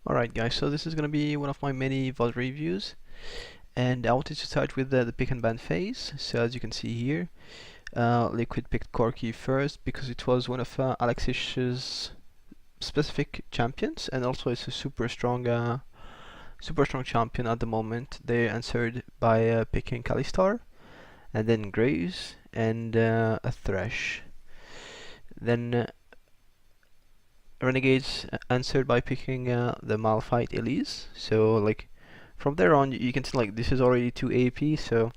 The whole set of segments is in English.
Alright guys, so this is gonna be one of my many VOD reviews, and I wanted to start with the pick and ban phase. So as you can see here, Liquid picked Corki first because it was one of Alexish's specific champions, and also it's a super strong champion at the moment. They answered by picking Kalistar, and then Graves, and a Thresh. Then Renegades answered by picking the Malphite Elise. So like from there on you can see like this is already 2 AP, so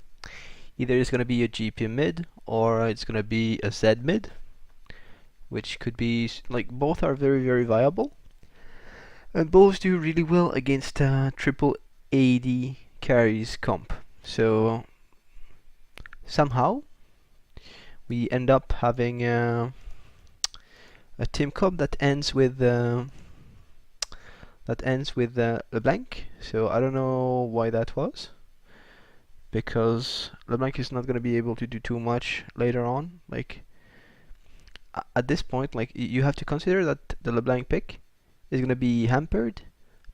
either it's gonna be a GP mid or it's gonna be a Z mid, which could be like both are very viable, and both do really well against triple AD carries comp. So somehow we end up having a team comp that ends with LeBlanc. So I don't know why that was, because LeBlanc is not going to be able to do too much later on. Like at this point, like you have to consider that the LeBlanc pick is going to be hampered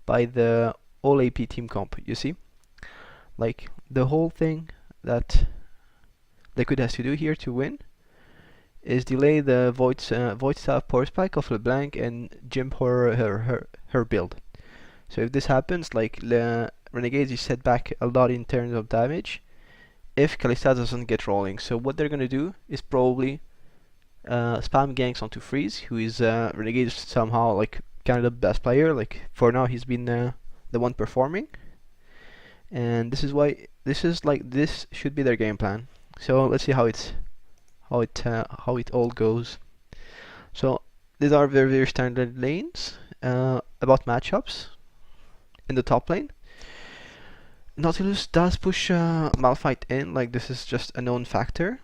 by the all AP team comp. You see, like the whole thing that Liquid has to do here to win is delay the Void Staff Power Spike of LeBlanc and jump her build. So if this happens, like Renegades is set back a lot in terms of damage if Kalista doesn't get rolling. So what they're gonna do is probably spam ganks onto Freeze, who is Renegades somehow like kind of the best player. Like for now he's been the one performing, and this is why this should be their game plan. So let's see how it all goes. So these are very standard lanes. About matchups in the top lane, Nautilus does push Malphite in, like this is just a known factor.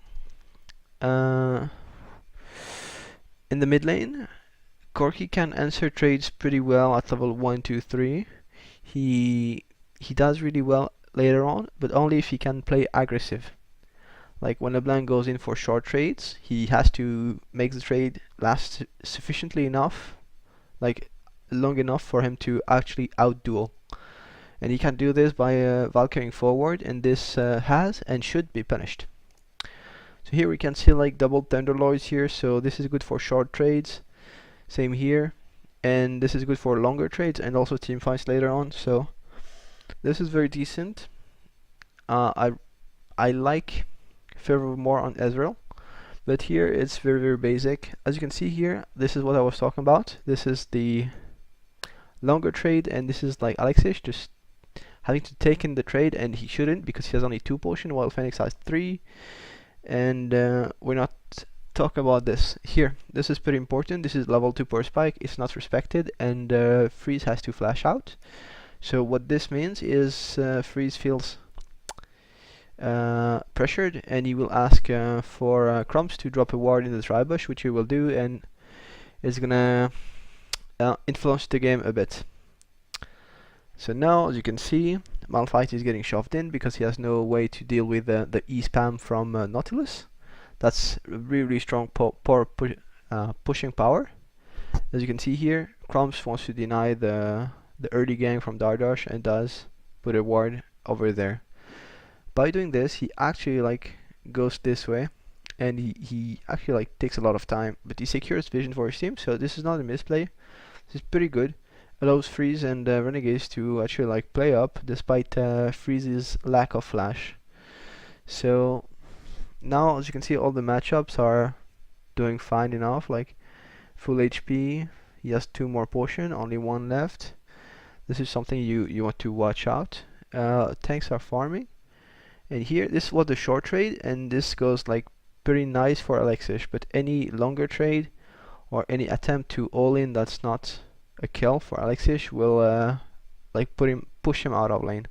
In the mid lane, Corki can answer trades pretty well at level 1, 2, 3. He does really well later on, but only if he can play aggressive. Like when LeBlanc goes in for short trades, he has to make the trade last sufficiently enough, like long enough for him to actually outduel. And he can do this by Valkyring forward, and this has and should be punished. So here we can see like double Thunderlords here, so this is good for short trades. Same here, and this is good for longer trades and also team fights later on. So this is very decent. I like favor more on Zz'rot, but here it's very basic. As you can see here, this is what I was talking about. This is the longer trade, and this is like Alexish just having to take in the trade, and he shouldn't because he has only 2 potion while Phoenix has 3, and we're not talking about this here. This is pretty important. This is level 2 per spike. It's not respected, and Freeze has to flash out. So what this means is Freeze feels pressured, and he will ask for Crumbs to drop a ward in the Tribush, which he will do, and is gonna influence the game a bit. So now, as you can see, Malphite is getting shoved in because he has no way to deal with the E-spam from Nautilus. That's really strong pushing power. As you can see here, Crumbs wants to deny the early gang from Dardash and does put a ward over there. By doing this, he actually like goes this way, and he actually like takes a lot of time, but he secures vision for his team, so this is not a misplay. This is pretty good. Allows Freeze and Renegades to actually like play up despite Freeze's lack of flash. So now, as you can see, all the matchups are doing fine enough. Like full HP, he has 2 more potion, only 1 left. This is something you want to watch out. Tanks are farming, and here this was the short trade, and this goes like pretty nice for Alexish. But any longer trade or any attempt to all in that's not a kill for Alexish will like push him out of lane.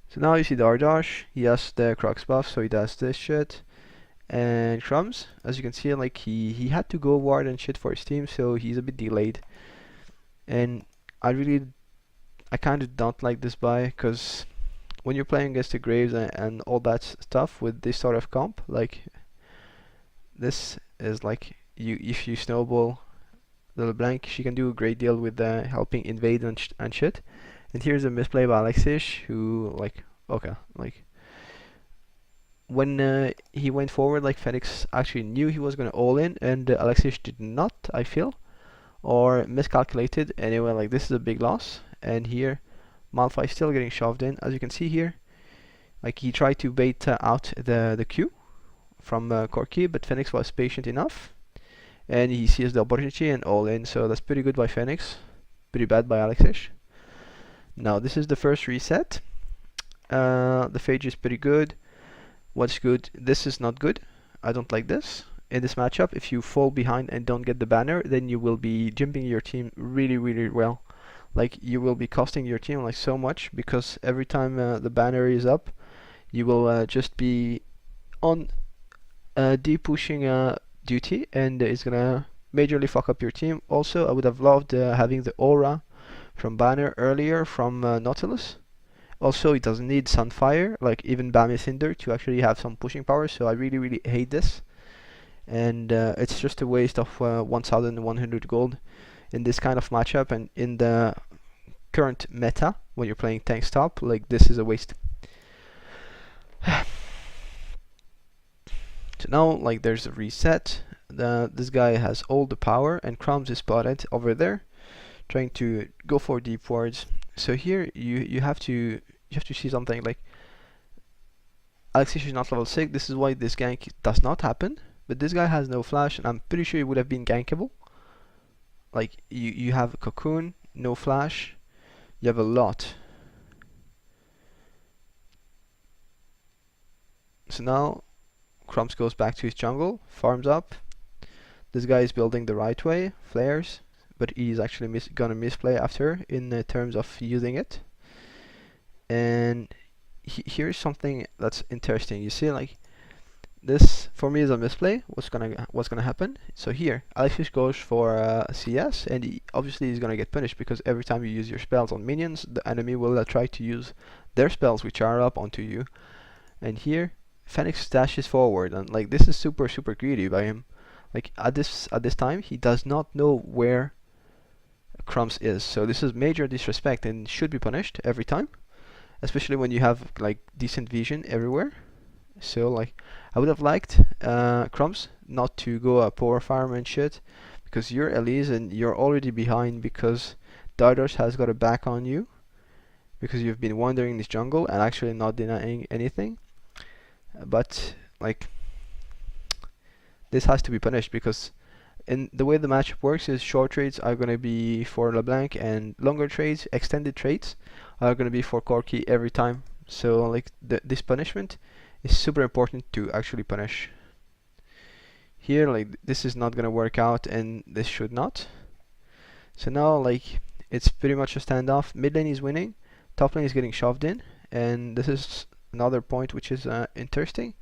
So now you see Dardash, he has the Crux buff, so he does this shit. And Crumbs, as you can see, like he had to go ward and shit for his team, so he's a bit delayed. And I kind of don't like this buy, because when you're playing against the Graves and all that stuff with this sort of comp, like this is like if you snowball the LeBlanc, she can do a great deal with helping invade and shit. And here's a misplay by Alexish, who like, okay, like when he went forward, like Phoenix actually knew he was gonna all in, and Alexish did not, I feel, or miscalculated. Anyway, like this is a big loss. And here, Malphite still getting shoved in, as you can see here. Like he tried to bait out the Q from Corki, but Phoenix was patient enough, and he sees the opportunity and all in. So that's pretty good by Phoenix, pretty bad by Alexish. Now this is the first reset. The phage is pretty good. What's good? This is not good. I don't like this. In this matchup, if you fall behind and don't get the banner, then you will be jumping your team really, really well. Like you will be costing your team like so much, because every time the banner is up, you will just be on deep pushing duty, and it's gonna majorly fuck up your team. Also, I would have loved having the aura from banner earlier from Nautilus. Also, it doesn't need Sunfire, like even Bami Cinder, to actually have some pushing power, so I really, really hate this. And it's just a waste of 1100 gold in this kind of matchup, and in the current meta, when you're playing tank stop, like this is a waste. So now, like there's a reset. This guy has all the power, and Crumbs is spotted over there, trying to go for deep wards. So here you have to see something like Alexish is not level 6. This is why this gank does not happen. But this guy has no flash, and I'm pretty sure he would have been gankable. Like you have a Cocoon, no flash. You have a lot. So now Crumbs goes back to his jungle, farms up. This guy is building the right way, flares, but he's actually gonna misplay after in terms of using it. And here's something that's interesting. You see, like this for me is a misplay. What's gonna happen? So here, Alexish goes for CS, and obviously he's gonna get punished, because every time you use your spells on minions, the enemy will try to use their spells which are up onto you. And here, Phoenix dashes forward, and like this is super greedy by him. Like at this time, he does not know where Crumbs is, so this is major disrespect and should be punished every time, especially when you have like decent vision everywhere. So like I would have liked Crumbs not to go a power farm and shit, because you're Elise and you're already behind, because Dardos has got a back on you, because you've been wandering this jungle and actually not denying anything. But like this has to be punished, because in the way the matchup works is short trades are going to be for LeBlanc, and longer trades, extended trades, are going to be for Corki every time. So like this punishment is super important to actually punish. Here, like this is not going to work out, and this should not. So now like it's pretty much a standoff. Mid lane is winning, top lane is getting shoved in, and this is another point which is interesting,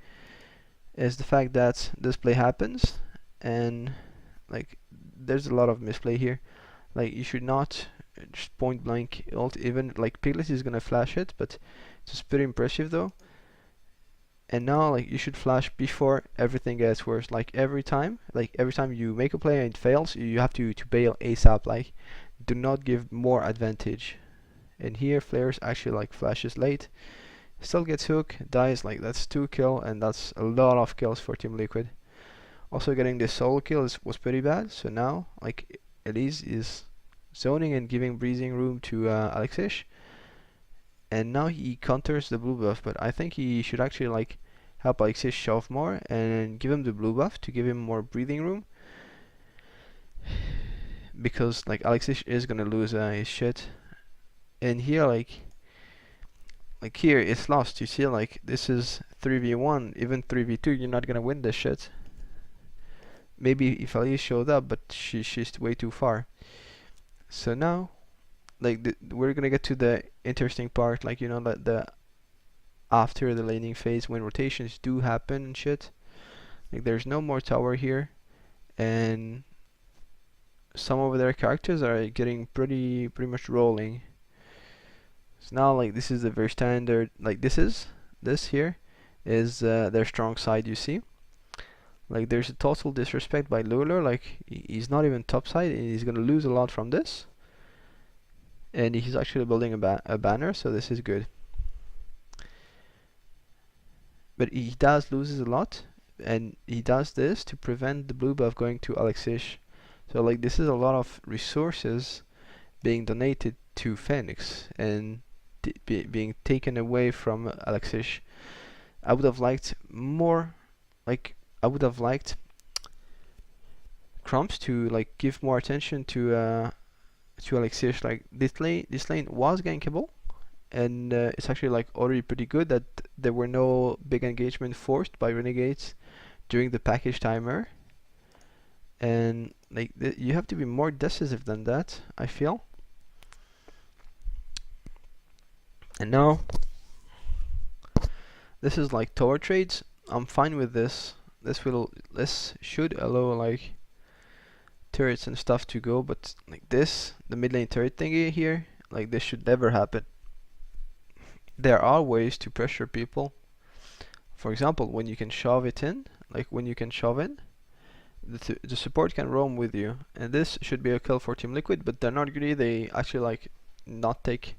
is the fact that this play happens, and like there's a lot of misplay here. Like you should not just point blank ult. Even like Piglet is gonna flash it, but it's pretty impressive though. And now like you should flash before everything gets worse. Like every time you make a play and it fails, you have to bail ASAP. Like do not give more advantage. And here Flares actually like flashes late, still gets hook, dies. Like that's 2 kill, and that's a lot of kills for Team Liquid. Also getting this solo kill was pretty bad. So now like Elise is zoning and giving breathing room to Alexish, and now he counters the blue buff, but I think he should actually like help Alexish shove more and give him the blue buff to give him more breathing room, because like Alexish is gonna lose his shit. And here like here it's lost. You see, like this is 3v1, even 3v2, you're not gonna win this shit. Maybe if Elise showed up, but she's way too far. So now like we're gonna get to the interesting part, like you know, that the after the laning phase, when rotations do happen and shit. Like there's no more tower here, and some of their characters are getting pretty much rolling. So now like this is the very standard, like this here is their strong side, you see. Like there's a total disrespect by Lulu. Like he's not even topside, and he's gonna lose a lot from this. And he's actually building a banner, so this is good. But he does loses a lot, and he does this to prevent the blue buff going to Alexish. So like this is a lot of resources being donated to Phoenix and being taken away from Alexish. I would have liked more, like I would have liked Crumbs to like give more attention to Alexish. Like this lane was gankable, and it's actually like already pretty good that there were no big engagement forced by Renegades during the package timer. And like you have to be more decisive than that, I feel. And now this is like tower trades. I'm fine with this. This should allow like turrets and stuff to go, but like this, the mid lane turret thingy here, like this should never happen. There are ways to pressure people. For example, when you can shove it in, like when you can shove in, the support can roam with you, and this should be a kill for Team Liquid, but they're not greedy. They actually like not take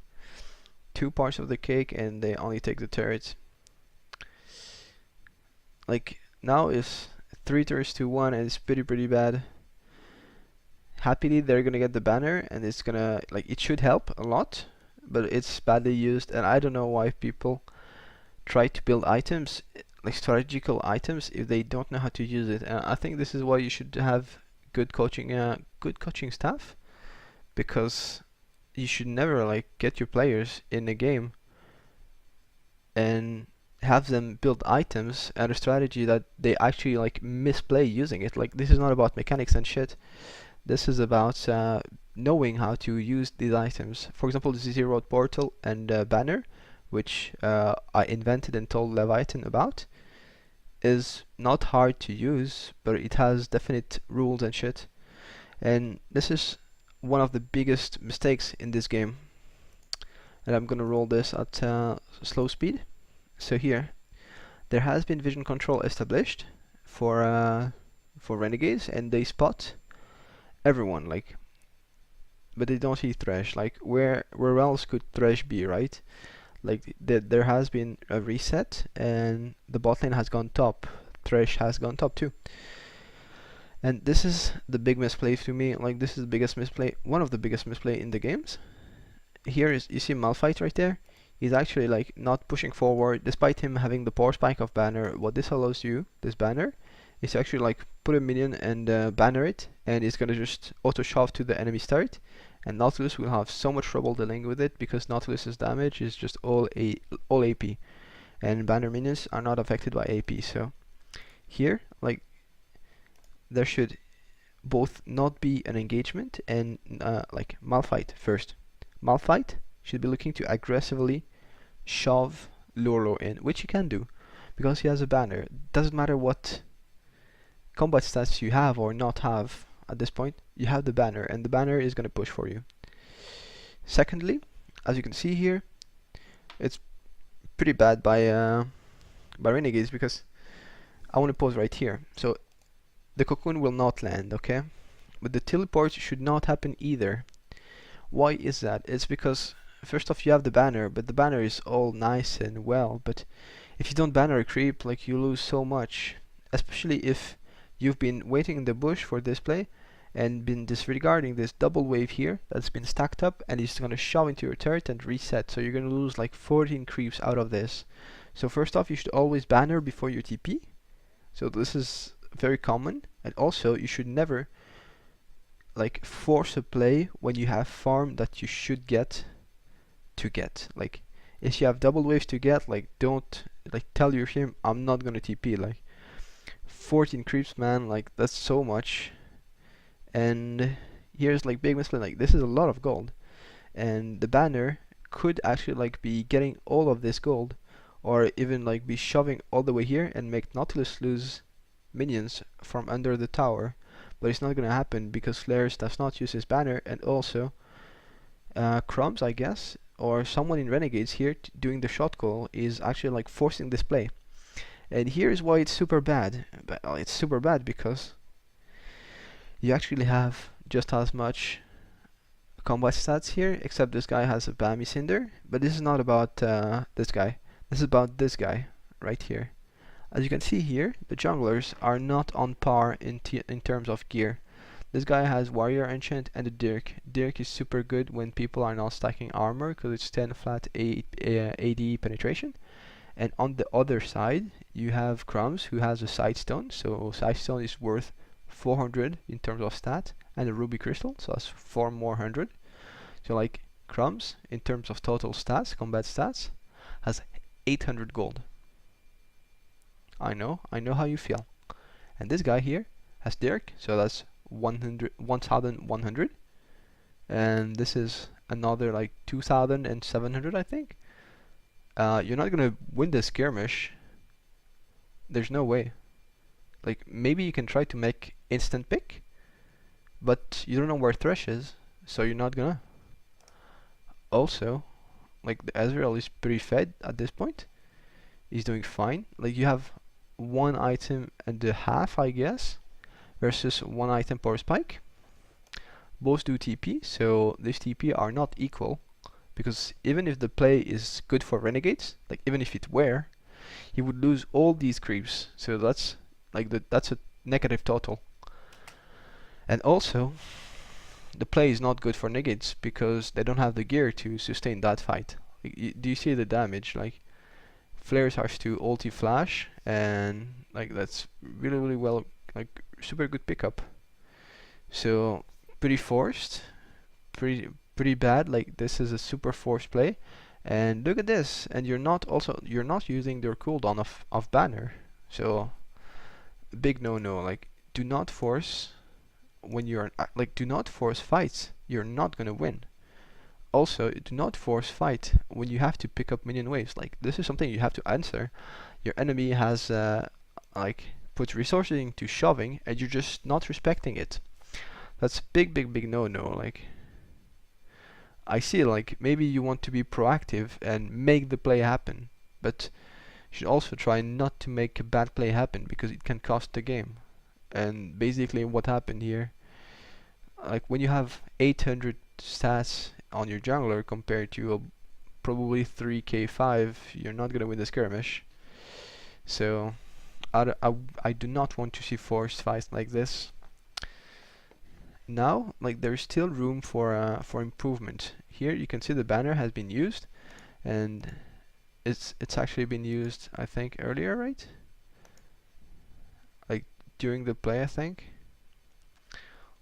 2 parts of the cake, and they only take the turrets. Like now is 3 turrets to 1, and it's pretty bad. Happily they're gonna get the banner, and it's gonna like it should help a lot, but it's badly used, and I don't know why people try to build items like strategical items if they don't know how to use it. And I think this is why you should have good coaching staff, because you should never like get your players in a game and have them build items and a strategy that they actually like misplay using it. Like this is not about mechanics and shit. This is about knowing how to use these items. For example, the Zz'rot portal and banner, which I invented and told Leviathan about, is not hard to use, but it has definite rules and shit. And this is one of the biggest mistakes in this game. And I'm gonna roll this at slow speed. So here, there has been vision control established for Renegades, and they spot everyone, like, but they don't see Thresh. Like where else could Thresh be, right? Like there has been a reset, and the bot lane has gone top. Thresh has gone top too. And this is the big misplay to me. Like this is the biggest misplay, one of the biggest misplay in the games. Here is, you see Malphite right there. He's actually like not pushing forward despite him having the power spike of banner. What this allows you, this banner, is to actually like put a minion and banner it, and it's gonna just auto shove to the enemy's turret, and Nautilus will have so much trouble dealing with it because Nautilus's damage is just all AP, and banner minions are not affected by AP. So here, like, there should both not be an engagement and like Malphite first. Malphite should be looking to aggressively shove Lolo in, which he can do because he has a banner. Doesn't matter what combat stats you have or not have at this point, you have the banner, and the banner is going to push for you. Secondly, as you can see here, it's pretty bad by Renegades, because I want to pause right here. So the cocoon will not land, okay? But the teleport should not happen either. Why is that? It's because first off you have the banner, but the banner is all nice and well, but if you don't banner a creep, like, you lose so much, especially if you've been waiting in the bush for this play and been disregarding this double wave here that's been stacked up, and it's gonna shove into your turret and reset, so you're gonna lose like 14 creeps out of this. So first off, you should always banner before your TP, so this is very common. And also you should never like force a play when you have farm that you should get to get. Like if you have double waves to get, like, don't like tell your team I'm not gonna TP. Like 14 creeps, man, like that's so much. And here's like big misplay, like this is a lot of gold, and the banner could actually like be getting all of this gold, or even like be shoving all the way here and make Nautilus lose minions from under the tower. But it's not gonna happen because Flares does not use his banner, and also Crumbs, I guess, or someone in Renegades here doing the shot call is actually like forcing this play. And here's why it's super bad. Well, it's super bad because you actually have just as much combat stats here, except this guy has a Bami Cinder. But this is not about this guy. This is about this guy right here. As you can see here, the junglers are not on par in terms of gear. This guy has Warrior Enchant and a Dirk. Dirk is super good when people are not stacking armor because it's 10 flat AD penetration. And on the other side, you have Crumbs who has a Sightstone. So Sightstone is worth 400 in terms of stat, and a Ruby Crystal, so that's 4 more hundred. So like Crumbs, in terms of total stats, combat stats, has 800 gold. I know how you feel. And this guy here has Dirk, so that's 1,100, and this is another like 2,700, I think. You're not gonna win this skirmish. There's no way. Like, maybe you can try to make instant pick, but you don't know where Thresh is, so you're not gonna. Also, like, the Ezreal is pretty fed at this point. He's doing fine. Like, you have 1.5 items, I guess, versus 1 item per spike. Both do TP, so these TP are not equal, because even if the play is good for Renegades, like even if it were, he would lose all these creeps, so that's like that's a negative total. And also, the play is not good for Renegades because they don't have the gear to sustain that fight. Like, do you see the damage? Like, Flares has to ulti flash, and like that's really well, like super good pickup. So pretty forced, pretty bad. Like, this is a super forced play. And look at this, and you're not using their cooldown of banner. So big no. Like, do not force when you're like, do not force fights. You're not gonna win. Also, do not force fight when you have to pick up minion waves. Like, this is something you have to answer. Your enemy has like put resources into shoving, and you're just not respecting it. That's big no. Like, I see, like, maybe you want to be proactive and make the play happen, but you should also try not to make a bad play happen because it can cost the game. And basically what happened here, like, when you have 800 stats on your jungler compared to a probably 3k5, you're not gonna win the skirmish. So I do not want to see forced fights like this. Now, like, there's still room for improvement. Here you can see the banner has been used, and it's actually been used, I think, earlier, right? Like during the play, I think,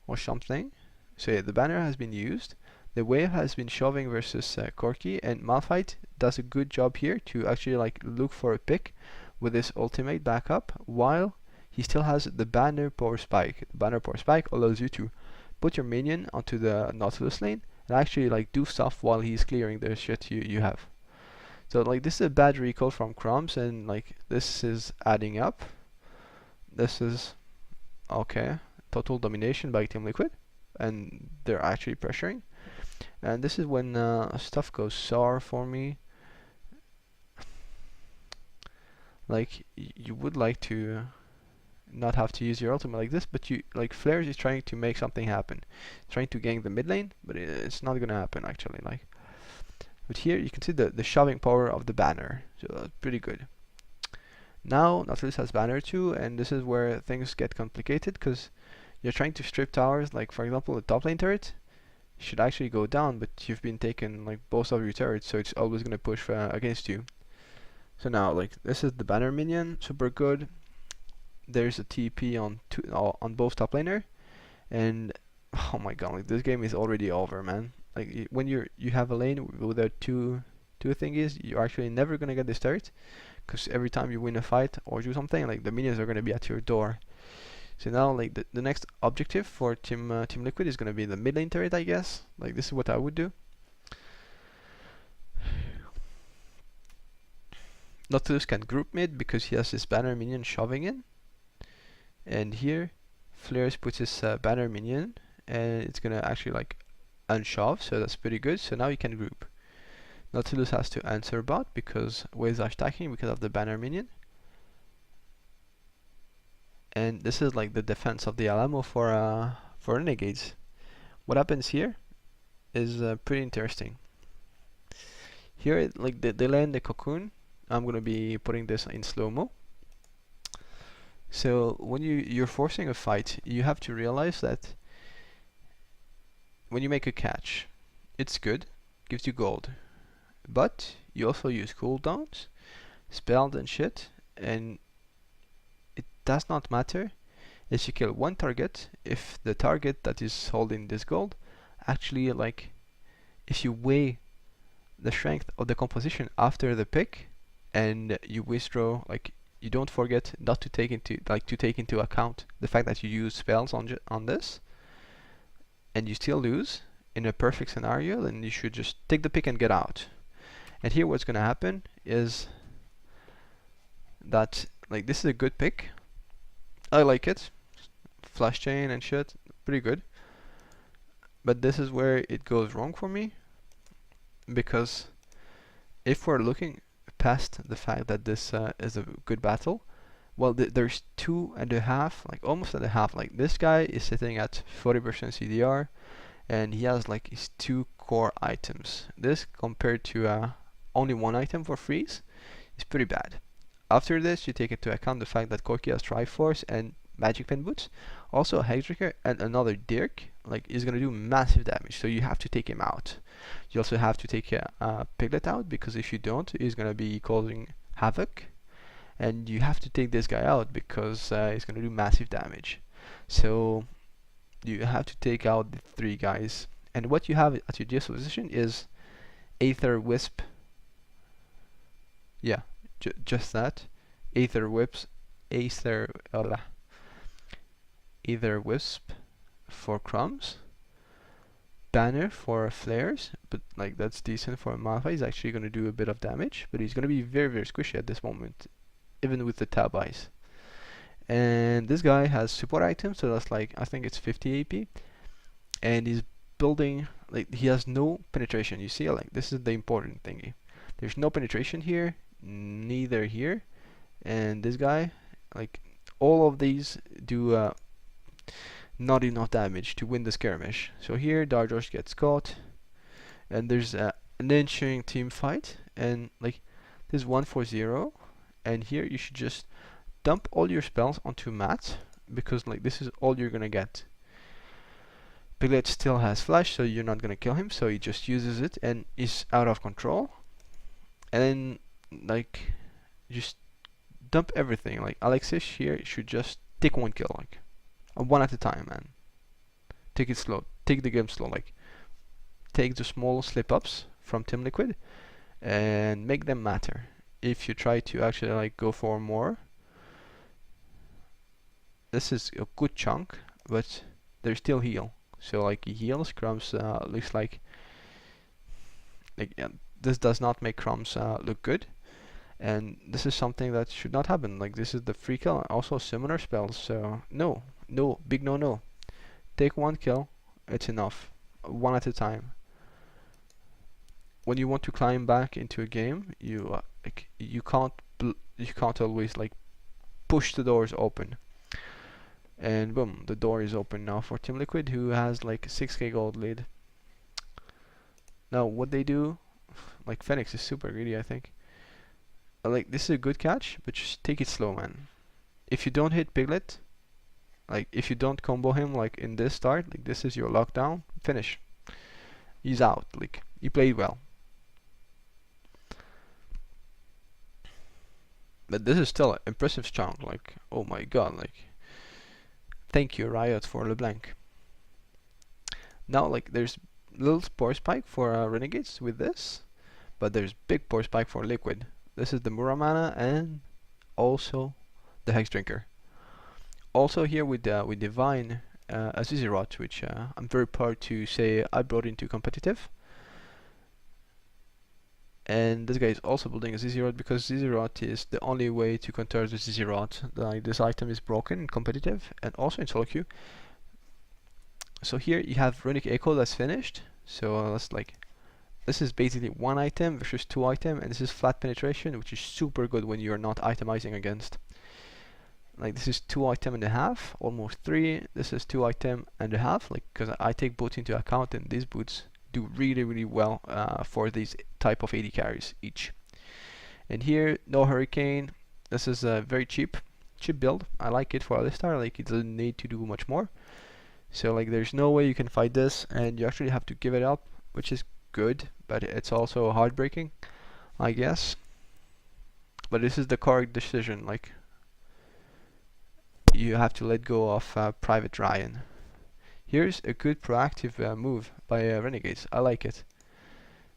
or something. So yeah, the banner has been used. The wave has been shoving versus Corki, and Malphite does a good job here to actually like look for a pick with his ultimate backup, while he still has the banner power spike. The banner power spike allows you to put your minion onto the Nautilus lane and actually like do stuff while he's clearing the shit you have. So like, this is a bad recall from Crumbs, and like this is adding up. This is okay. Total domination by Team Liquid, and they're actually pressuring. And this is when stuff goes sour for me. Like, you would like to not have to use your ultimate like this, but you like, Flares is trying to make something happen, trying to gank the mid lane, but it's not gonna happen actually. Like, but here you can see the shoving power of the banner, so that's pretty good. Now Nautilus has banner too, and this is where things get complicated because you're trying to strip towers. Like, for example, the top lane turret should actually go down, but you've been taking like both of your turrets, so it's always gonna push against you. So now, like, this is the banner minion, super good. There's a TP on both top laner, and oh my god, like, this game is already over, man. Like, when you have a lane without two thingies, you're actually never gonna get this turret, because every time you win a fight or do something, like, the minions are gonna be at your door. So now, like, the next objective for Team Liquid is gonna be the mid lane turret, I guess. Like, this is what I would do. Nautilus can group mid because he has his banner minion shoving in. And here, Flares puts his banner minion, and it's gonna actually like unshove, so that's pretty good. So now you can group. Nautilus has to answer bot because waves are stacking because of the banner minion. And this is like the defense of the Alamo for renegades. What happens here is pretty interesting. Here, like they land the cocoon. I'm gonna be putting this in slow-mo. So when you're forcing a fight, you have to realize that when you make a catch, it's good, gives you gold, but you also use cooldowns, spells and shit, and it does not matter if you kill one target if the target that is holding this gold actually, like, if you weigh the strength of the composition after the pick and you withdraw, like, you don't forget not to take into account the fact that you use spells on this, and you still lose in a perfect scenario, then you should just take the pick and get out. And here what's gonna happen is that, like, this is a good pick. I like it. Flash chain and shit, pretty good. But this is where it goes wrong for me, because if we're looking past the fact that this is a good battle, well, there's 2.5, like almost at a half. Like, this guy is sitting at 40% CDR, and he has like his 2 core items. This compared to only 1 item for freeze is pretty bad. After this, you take into account the fact that Corki has Triforce and Magic Pen Boots, also a Hexdrinker and another Dirk, like, is gonna do massive damage, so you have to take him out. You also have to take Piglet out, because if you don't, he's gonna be causing havoc, and you have to take this guy out because he's gonna do massive damage. So you have to take out the 3 guys, and what you have at your disposition is Aether Wisp. Yeah, just that. Aether Wisp, Aether Wisp for crumbs, Banner for flares, but like that's decent for Malphite. He's actually going to do a bit of damage, but he's going to be very, very squishy at this moment, even with the tab eyes. And this guy has support items, so that's like, I think it's 50 AP, and he's building, like, he has no penetration. You see, like, this is the important thingy. There's no penetration here, neither here, and this guy, like, all of these do not enough damage to win the skirmish. So here Darjosh gets caught, and there's an ensuing team fight, and like, there's 1-4-0, and here you should just dump all your spells onto Matt, because like this is all you're gonna get. Piglet still has flash, so you're not gonna kill him, so he just uses it and is out of control. And then, like, just dump everything. Like, Alexis here should just take 1 kill, like, one at a time, man. Take it slow. Take the game slow. Like, take the small slip-ups from Team Liquid and make them matter. If you try to actually, like, go for more, this is a good chunk, but there's still heal. So like, he heals. Crumbs looks like yeah, this does not make Crumbs look good, and this is something that should not happen. Like, this is the free kill, also similar spells. So no, big no. Take 1 kill, it's enough. 1 at a time. When you want to climb back into a game, you like, you can't always like push the doors open. And boom, the door is open now for Team Liquid, who has like 6k gold lead. Now what they do, like, Phoenix is super greedy, I think. Like, this is a good catch, but just take it slow, man. If you don't hit Piglet, like, if you don't combo him like in this start, like, this is your lockdown, finish. He's out. Like, he played well. But this is still an impressive chunk. Like, oh my god, like, thank you, Riot, for LeBlanc. Now, like, there's little Spore Spike for Renegades with this, but there's big Spore Spike for Liquid. This is the Muramana and also the Hexdrinker. Also here with Divine a Zz'rot, which I'm very proud to say I brought into competitive. And this guy is also building a Zz'rot because Zz'rot is the only way to counter the Zz'rot. Like, this item is broken in competitive and also in solo queue. So here you have Runic Echo that's finished. So that's like, this is basically 1 item versus 2 item, and this is flat penetration, which is super good when you're not itemizing against. like this is 2.5 items, almost 3. This is 2.5 items, like because I take both into account, and these boots do really well for these type of AD carries each. And here, no hurricane. This is a very cheap build. I like it for Alistar. Like, it doesn't need to do much more. So like, there's no way you can fight this, and you actually have to give it up, which is good, but it's also heartbreaking, I guess. But this is the correct decision. Like, you have to let go of Private Ryan. Here's a good proactive move by Renegades. I like it.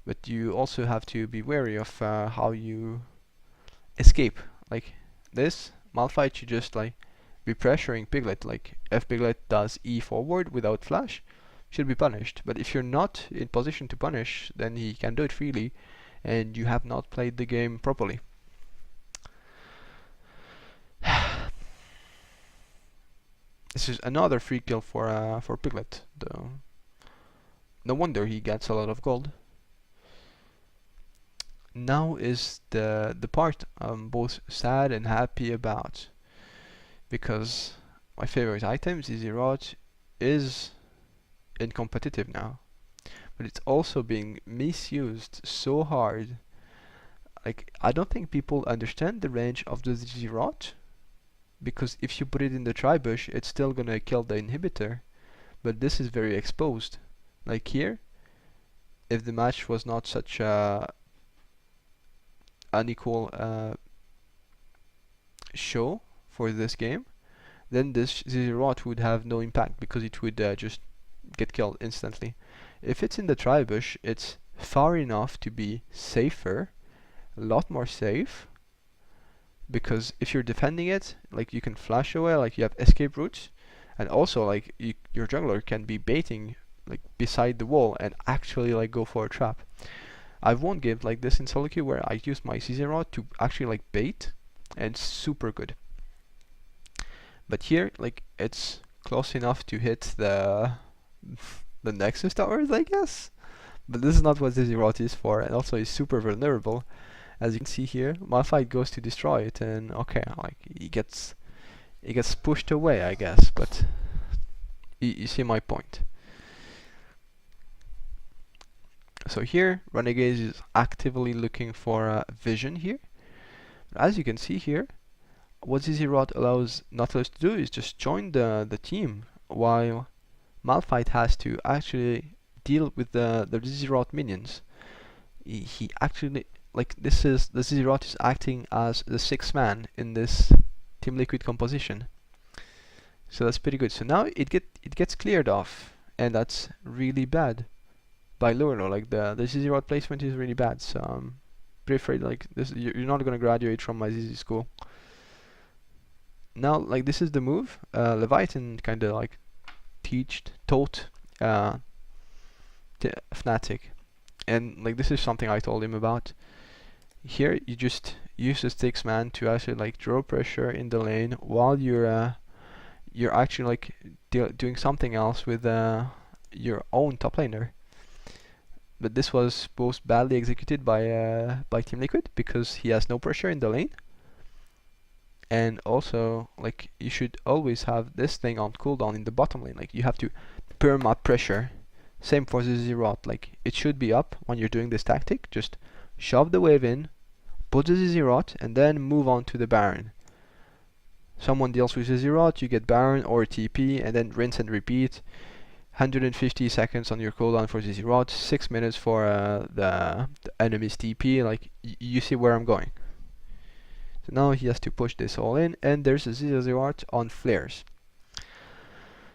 But you also have to be wary of how you escape. Like this, Malphite should just like be pressuring Piglet. Like if Piglet does E forward without flash, should be punished. But if you're not in position to punish, then he can do it freely, and you have not played the game properly. This is another free kill for Piglet, though. No wonder he gets a lot of gold. Now is the part I'm both sad and happy about, because my favorite item, Zz'rot, is in competitive now, but it's also being misused so hard. Like, I don't think people understand the range of the Zz'rot, because if you put it in the tri-bush, it's still gonna kill the inhibitor, but this is very exposed. Like here, if the match was not such a unequal show for this game, then this Zz'rot would have no impact, because it would just get killed instantly. If it's in the tri-bush, it's far enough to be safer, a lot more safe, because if you're defending it, like you can flash away, like you have escape routes, and also like your jungler can be baiting like beside the wall and actually like go for a trap. I've won games like this in solo queue where I use my Zz'rot to actually like bait, and it's super good. But here, like, it's close enough to hit the Nexus towers, I guess. But this is not what Zz'rot is for, and also is super vulnerable. As you can see here, Malphite goes to destroy it, and okay, like he gets pushed away, I guess. But you see my point. So here, Renegade is actively looking for vision here. As you can see here, what Zz'rot allows Nautilus to do is just join the team, while Malphite has to actually deal with the Zz'rot minions. He actually, like, the Zz'rot is acting as the 6th man in this Team Liquid composition. So that's pretty good. So now it gets cleared off, and that's really bad by Lurlo. Like the Zz'rot placement is really bad. So I'm pretty afraid like this you're not gonna graduate from my ZZ school. Now, like, this is the move. Leviathan kind of like taught Fnatic, and like this is something I told him about. Here you just use the 6th man to actually like draw pressure in the lane while you're actually like doing something else with your own top laner. But this was both badly executed by Team Liquid, because he has no pressure in the lane, and also like you should always have this thing on cooldown in the bottom lane. Like you have to perma pressure. Same for the Zz'rot. Like it should be up when you're doing this tactic. Just shove the wave in, put the Zz'rot, and then move on to the Baron. Someone deals with the Zz'rot, you get Baron or TP, and then rinse and repeat. 150 seconds on your cooldown for the Zz'rot, 6 minutes for the enemy's TP. Like you see where I'm going. So now he has to push this all in, and there's a Zz'rot on flares.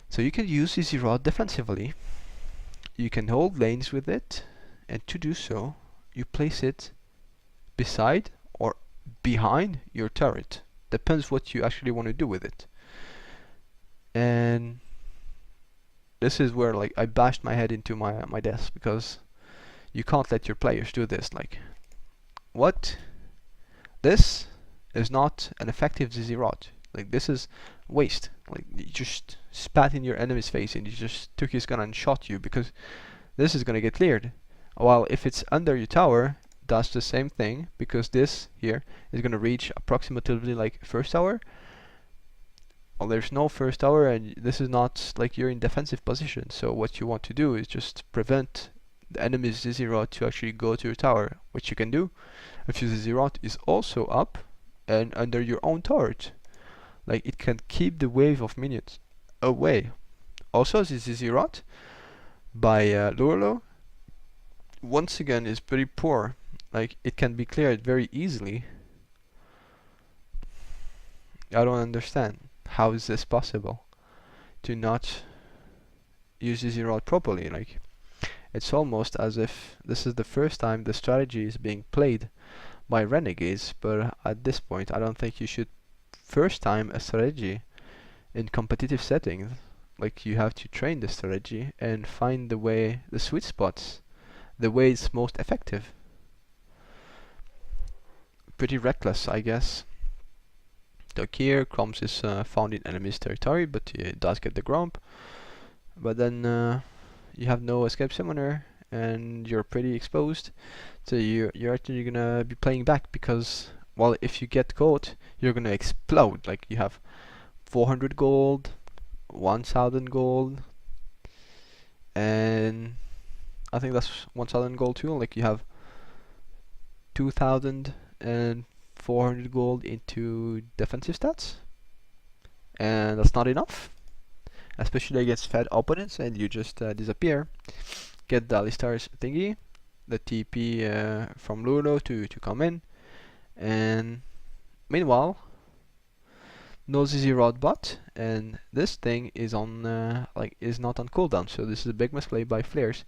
So you can use Zz'rot defensively. You can hold lanes with it, and to do so, you place it beside or behind your turret. Depends what you actually want to do with it. And this is where like I bashed my head into my desk, because you can't let your players do this. Like, what? This is not an effective Zz'rot. Like, this is waste. Like, you just spat in your enemy's face and you just took his gun and shot you, because this is gonna get cleared. While if it's under your tower, does the same thing, because this here is gonna reach approximately like first tower, well, there's no first tower, and this is not like you're in defensive position. So what you want to do is just prevent the enemy's Zz'rot to actually go to your tower, which you can do if your Zz'rot is also up and under your own turret. Like, it can keep the wave of minions away. Also, this Zz'rot by Lurlo once again is pretty poor. Like, it can be cleared very easily. I don't understand. How is this possible to not use Zz'rot properly? Like, it's almost as if this is the first time the strategy is being played by renegades, but at this point I don't think you should first time a strategy in competitive settings. Like, you have to train the strategy and find the way, the sweet spots, the way it's most effective. Pretty reckless, I guess. So here, Crumbs is found in enemy's territory, but he does get the Grump. But then you have no escape summoner, and you're pretty exposed. So you're actually gonna be playing back because, well, if you get caught, you're gonna explode. Like, you have 400 gold, 1000 gold, and I think that's 1000 gold too. Like, you have 2400 gold into defensive stats, and that's not enough, especially against fed opponents, and you just disappear. Get the Alistar's thingy, the TP from Ludo to come in, and meanwhile, no Zz'rot bot, and this thing is on is not on cooldown. So this is a big misplay by Flares.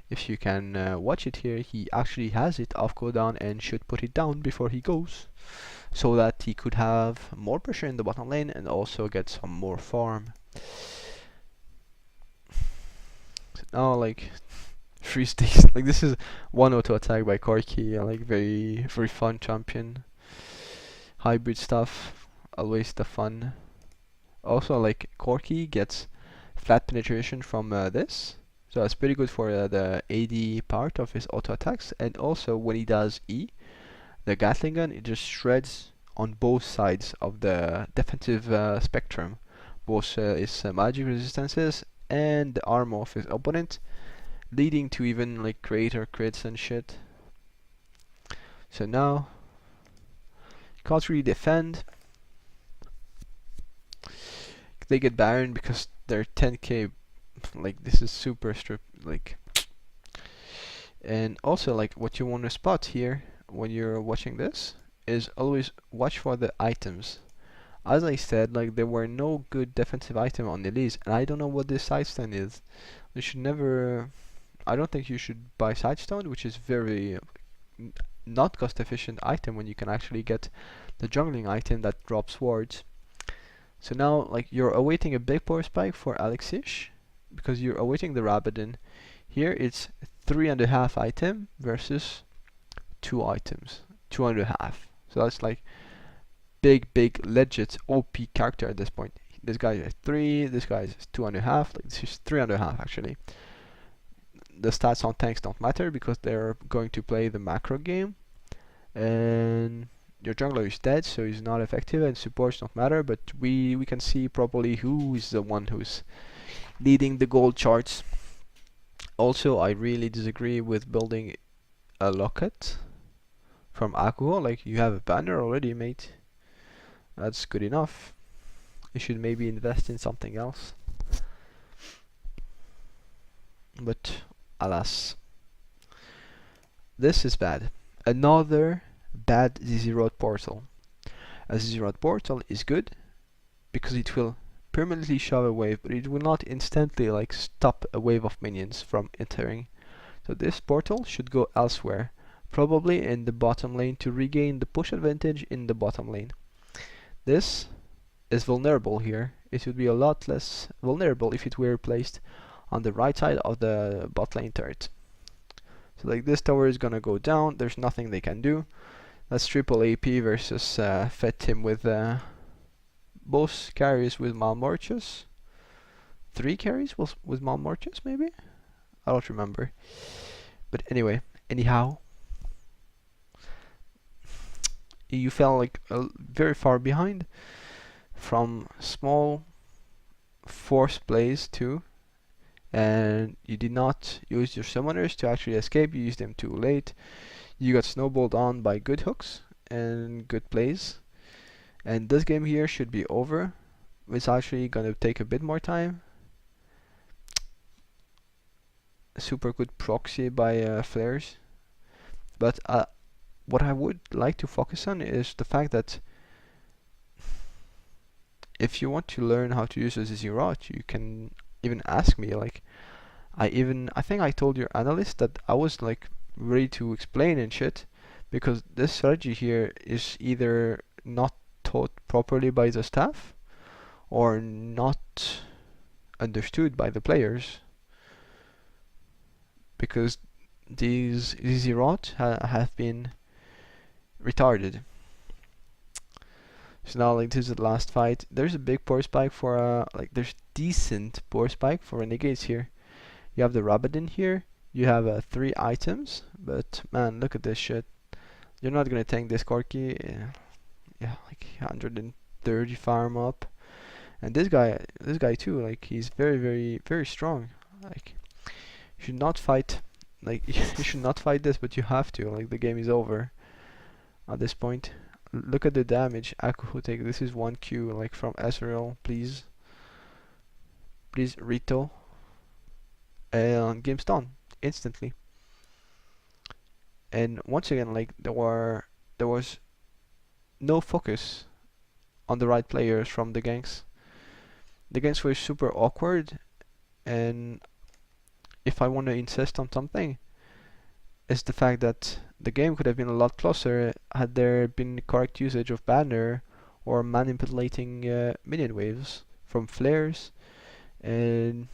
If you can watch it here, he actually has it off cooldown and should put it down before he goes, so that he could have more pressure in the bottom lane and also get some more farm. So now, like, 3 sticks. Like, this is one auto attack by Corki. Like, very fun champion. Hybrid stuff, always the fun. Also, like, Corki gets flat penetration from this, so that's pretty good for the AD part of his auto attacks. And also, when he does E, the Gatling gun, it just shreds on both sides of the defensive spectrum, both his magic resistances and the armor of his opponent, leading to even like greater crits and shit. So now, can't really defend. They get Baron because they're 10k. Like, this is super strip. Like, and also, like, what you want to spot here when you're watching this is always watch for the items. As I said, like, there were no good defensive item on Elise, and I don't know what this Sidestone is. You should never. I don't think you should buy Sidestone, which is very not cost efficient item when you can actually get the jungling item that drops wards. So now, like, you're awaiting a big power spike for Alexish because you're awaiting the Rabadon. Here it's 3.5 item versus 2 items, 2.5. So that's like big legit OP character at this point. This guy is 3, this guy is 2.5, like, this is 3.5 actually. The stats on tanks don't matter because they're going to play the macro game, and your jungler is dead, so he's not effective, and supports don't matter, but we can see properly who is the one who's leading the gold charts. Also, I really disagree with building a locket from Aqua. Like, you have a banner already, mate. That's good enough. You should maybe invest in something else. But alas, this is bad. Another bad Zz'rot portal. A Zz'rot portal is good because it will permanently shove a wave, but it will not instantly like stop a wave of minions from entering. So this portal should go elsewhere, probably in the bottom lane, to regain the push advantage in the bottom lane. This is vulnerable here. It would be a lot less vulnerable if it were placed on the right side of the bot lane turret. So like, this tower is gonna go down, there's nothing they can do. That's triple AP versus fed him with both carries with Malmortius. 3 carries with Malmortius maybe? I don't remember. But anyway, anyhow, you fell like very far behind. from small force plays too, and you did not use your summoners to actually escape. You used them too late. You got snowballed on by good hooks and good plays, and this game here should be over. It's actually gonna take a bit more time. Super good proxy by flares, but what I would like to focus on is the fact that if you want to learn how to use a Zz'rot, you can even ask me. Like, I think I told your analyst that I was like ready to explain and shit, because this strategy here is either not taught properly by the staff or not understood by the players, because these Zz'rot have been retarded. So now, like, this is the last fight. There's a big power spike for there's decent power spike for renegades here. You have the rabbit in here. You have 3 items, but man, look at this shit. You're not gonna tank this Corki. Yeah, like 130 farm up, and this guy too. Like, he's very strong. Like, you should not fight. Like, you should not fight this, but you have to. Like, the game is over at this point. Look at the damage Akuhu take. This is 1Q, like, from Ezreal. Please Rito, and game's done instantly. And once again, like, there was no focus on the right players from the ganks. The ganks were super awkward, and if I want to insist on something, it's the fact that the game could have been a lot closer had there been correct usage of banner or manipulating minion waves from flares, and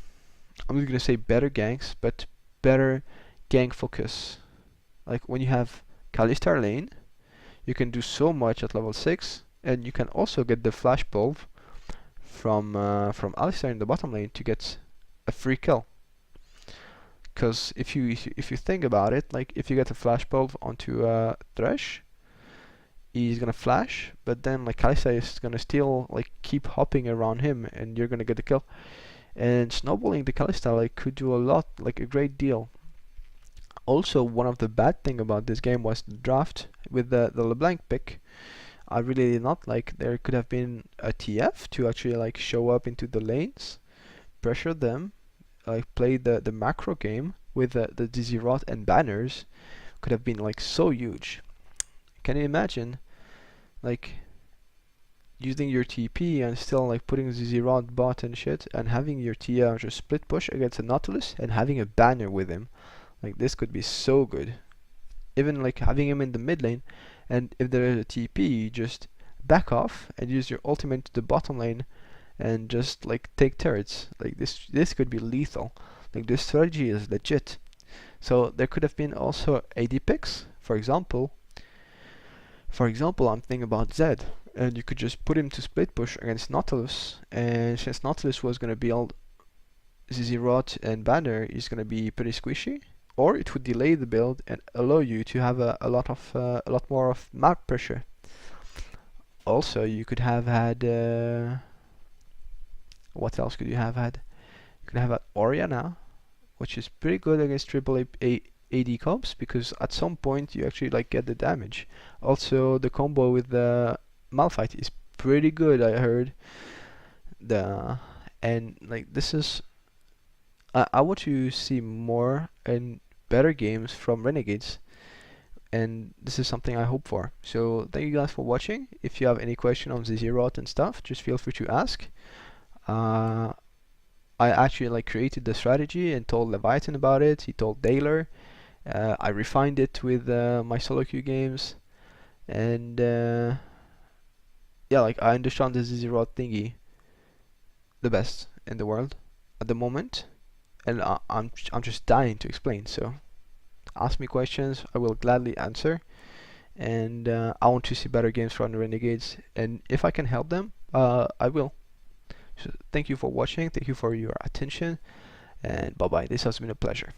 I'm not gonna say better ganks, but better gank focus. Like, when you have Kalistar lane, you can do so much at level 6, and you can also get the flash bulb from Alistar in the bottom lane to get a free kill. Because if you think about it, like, if you get a flash bulb onto Thresh, he's gonna flash, but then like Kalistar is gonna still like keep hopping around him, and you're gonna get the kill. And snowballing the Kalistar like could do a lot, like a great deal. Also, one of the bad thing about this game was the draft with the LeBlanc pick. I really did not like. There could have been a TF to actually like show up into the lanes, pressure them, like play the macro game with the Zz'rot and banners. Could have been like so huge. Can you imagine, like, using your TP and still like putting Zz'rot bot and shit, and having your Tia just split push against a Nautilus and having a banner with him? Like, this could be so good. Even like having him in the mid lane, and if there is a TP, you just back off and use your ultimate to the bottom lane and just like take turrets. Like, this could be lethal. Like, this strategy is legit. So there could have been also AD picks. For example, I'm thinking about Zed, and you could just put him to split push against Nautilus, and since Nautilus was gonna build Zz'rot and banner, is gonna be pretty squishy. Or it would delay the build and allow you to have a lot more of map pressure. Also, you could have had what else could you have had? You could have had Oriana, which is pretty good against triple AD comps, because at some point you actually like get the damage. Also, the combo with the Malphite is pretty good, I heard. And like, this is I want to see more and better games from Renegades, and this is something I hope for. So thank you guys for watching. If you have any question on the Zz'rot and stuff, just feel free to ask. I actually like created the strategy and told Leviathan about it. He told Daler. I refined it with my solo queue games, and yeah, like, I understand the Zz'rot thingy the best in the world at the moment, and I'm just dying to explain. So ask me questions, I will gladly answer, and I want to see better games from the Renegades, and if I can help them, I will. So thank you for watching, thank you for your attention, and bye bye. This has been a pleasure.